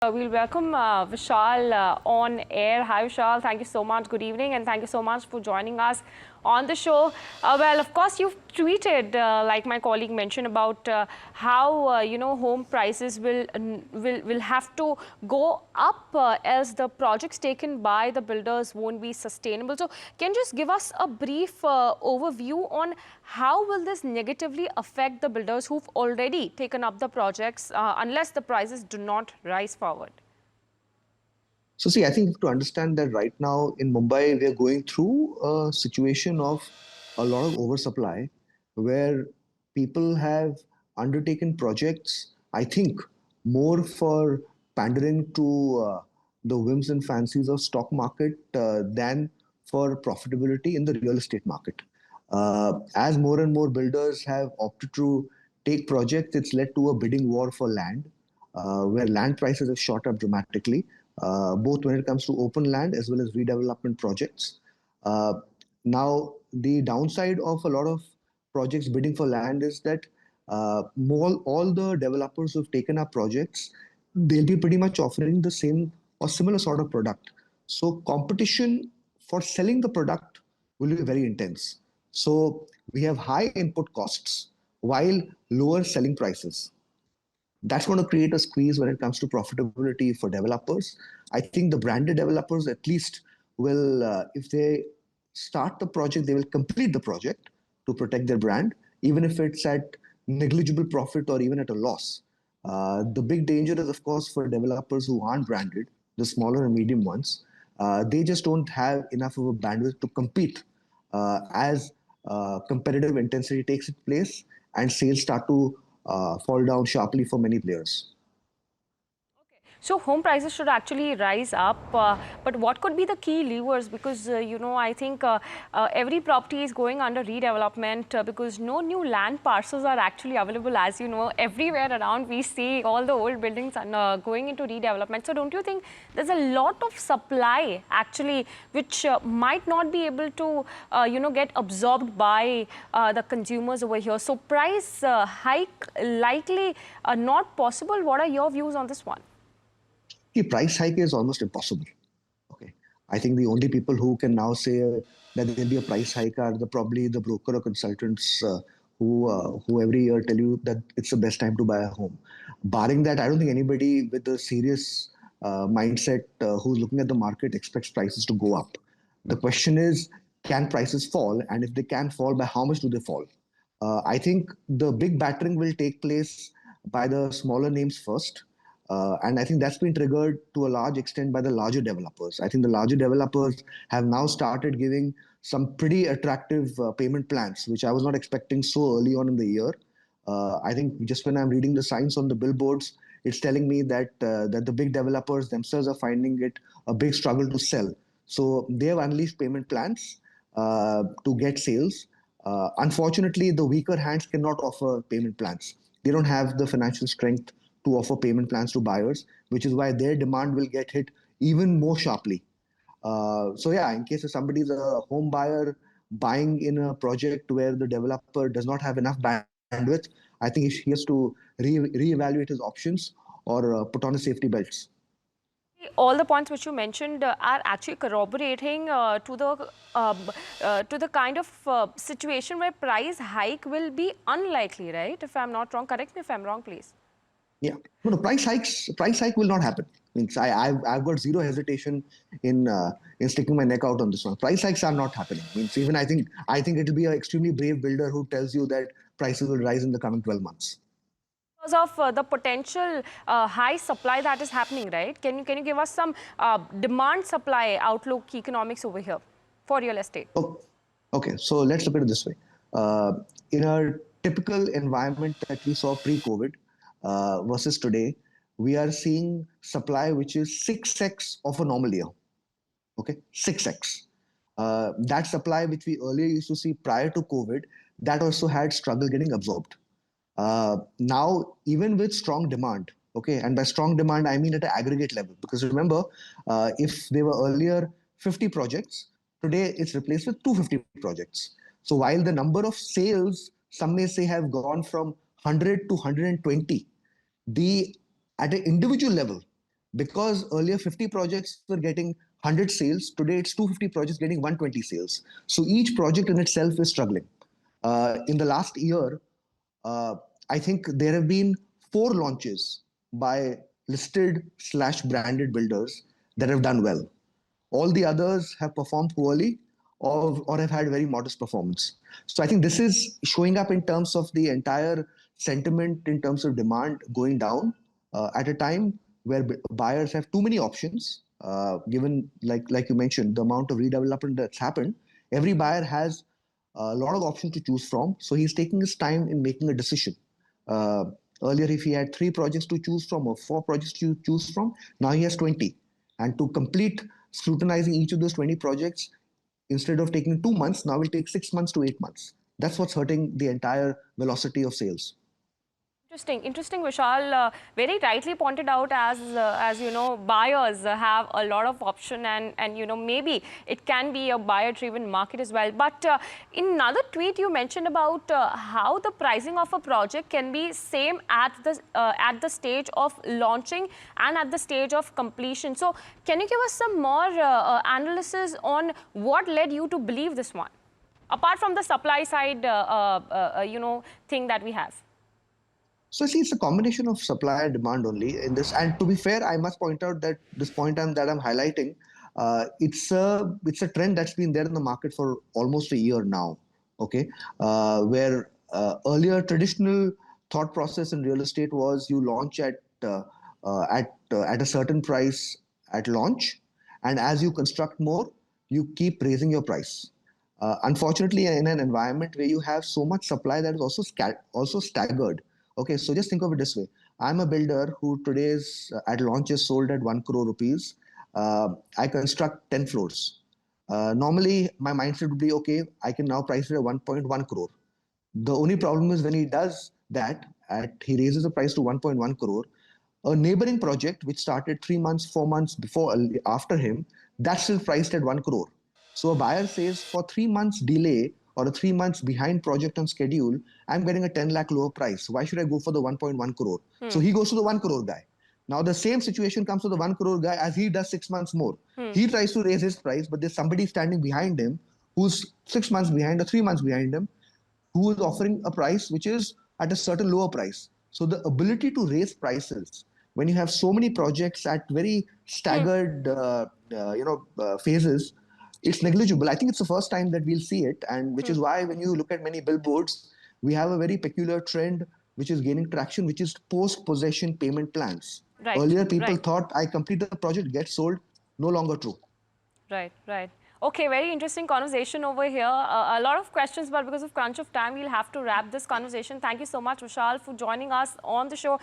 We'll welcome Vishal on air. Hi, Vishal. Thank you so much. Good evening, and thank you so much for joining us on the show. Well, of course, you've tweeted, like my colleague mentioned, about how home prices will have to go up as the projects taken by the builders won't be sustainable. So, can you just give us a brief overview on how will this negatively affect the builders who've already taken up the projects unless the prices do not rise forward? So see, I think to understand that right now in Mumbai, we are going through a situation of a lot of oversupply where people have undertaken projects, I think, more for pandering to the whims and fancies of stock market than for profitability in the real estate market. As more and more builders have opted to take projects, it's led to a bidding war for land, where land prices have shot up dramatically, both when it comes to open land as well as redevelopment projects. Uh, Now, the downside of a lot of projects bidding for land is that all the developers who've taken up projects, they'll be pretty much offering the same or similar sort of product. So competition for selling the product will be very intense. So we have high input costs while lower selling prices. That's going to create a squeeze when it comes to profitability for developers. I think the branded developers at least will, if they start the project, they will complete the project to protect their brand, even if it's at negligible profit or even at a loss. The big danger is, of course, for developers who aren't branded, the smaller and medium ones. They just don't have enough of a bandwidth to compete as competitive intensity takes its place and sales start to fall down sharply for many players. So home prices should actually rise up, but what could be the key levers? Because, I think every property is going under redevelopment because no new land parcels are actually available. As you know, everywhere around we see all the old buildings going into redevelopment. So don't you think there's a lot of supply actually which might not be able to, get absorbed by the consumers over here? So price hike likely not possible. What are your views on this one? The price hike is almost impossible. Okay, I think the only people who can now say that there'll be a price hike are probably the broker or consultants who every year tell you that it's the best time to buy a home. Barring that, I don't think anybody with a serious mindset who's looking at the market expects prices to go up. The question is, can prices fall? And if they can fall, by how much do they fall? I think the big battering will take place by the smaller names first. And I think that's been triggered to a large extent by the larger developers. I think the larger developers have now started giving some pretty attractive payment plans, which I was not expecting so early on in the year. I think just when I'm reading the signs on the billboards, it's telling me that the big developers themselves are finding it a big struggle to sell. So they have unleashed payment plans to get sales. Unfortunately, the weaker hands cannot offer payment plans. They don't have the financial strength to offer payment plans to buyers, which is why their demand will get hit even more sharply. So yeah, in case if somebody is a home buyer buying in a project where the developer does not have enough bandwidth, I think he has to reevaluate his options or put on his safety belts. All the points which you mentioned are actually corroborating to the kind of situation where price hike will be unlikely, right? If I'm not wrong, correct me if I'm wrong, please. Yeah, no, price hike will not happen. Means I've got zero hesitation in sticking my neck out on this one. Price hikes are not happening. Means even I think it'll be an extremely brave builder who tells you that prices will rise in the coming 12 months. Because of the potential high supply that is happening, right? Can you give us some demand supply outlook economics over here for real estate? Oh, okay, so let's look at it this way. In a typical environment that we saw pre-COVID versus today, we are seeing supply which is 6x of a normal year. Okay, 6x. That supply which we earlier used to see prior to COVID, that also had struggle getting absorbed. Now, even with strong demand, okay, and by strong demand, I mean at an aggregate level, because remember, if they were earlier 50 projects, today it's replaced with 250 projects. So while the number of sales, some may say, have gone from 100 to 120, the at an individual level, Because earlier 50 projects were getting 100 sales, today it's 250 projects getting 120 sales. So each project in itself is struggling. In the last year, uh, I think there have been 4 launches by listed slash branded builders that have done well. All the others have performed poorly or have had very modest performance. So I think this is showing up in terms of the entire sentiment in terms of demand going down at a time where buyers have too many options. Given like you mentioned, the amount of redevelopment that's happened, every buyer has a lot of options to choose from. So he's taking his time in making a decision. Uh, Earlier, if he had 3 projects to choose from or 4 projects to choose from, now he has 20. And to complete scrutinizing each of those 20 projects, instead of taking 2 months, now will take 6 months to 8 months. That's what's hurting the entire velocity of sales. Interesting, Vishal. Very rightly pointed out as you know, buyers have a lot of option, and you know, maybe it can be a buyer-driven market as well. But in another tweet, you mentioned about how the pricing of a project can be same at the stage of launching and at the stage of completion. So, can you give us some more analysis on what led you to believe this one, apart from the supply side, you know, thing that we have? So see, it's a combination of supply and demand only in this. And to be fair, I must point out that this point that I'm highlighting, it's a trend that's been there in the market for almost a year now. Okay, where earlier traditional thought process in real estate was you launch at a certain price at launch, and as you construct more, you keep raising your price. Unfortunately, in an environment where you have so much supply that is also staggered. Okay, so just think of it this way. I'm a builder who today's at launch is sold at 1 crore rupees. I construct 10 floors. Normally, my mindset would be okay, I can now price it at 1.1 crore. The only problem is when he does that, he raises the price to 1.1 crore. A neighboring project which started 3 months, 4 months before, after him, that's still priced at 1 crore. So a buyer says for 3 months delay or a 3 months behind project on schedule, I'm getting a 10 lakh lower price. Why should I go for the 1.1 crore? So he goes to the 1 crore guy. Now the same situation comes to the 1 crore guy as he does 6 months more. He tries to raise his price, but there's somebody standing behind him who's 6 months behind or 3 months behind him who is offering a price which is at a certain lower price. So the ability to raise prices when you have so many projects at very staggered, phases, it's negligible. I think it's the first time that we'll see it, and which is why when you look at many billboards, we have a very peculiar trend which is gaining traction, which is post-possession payment plans. Right, Earlier, people right. thought I complete the project, get sold. No longer true. Right, right. Okay, very interesting conversation over here. A lot of questions, but because of crunch of time, we'll have to wrap this conversation. Thank you so much, Vishal, for joining us on the show.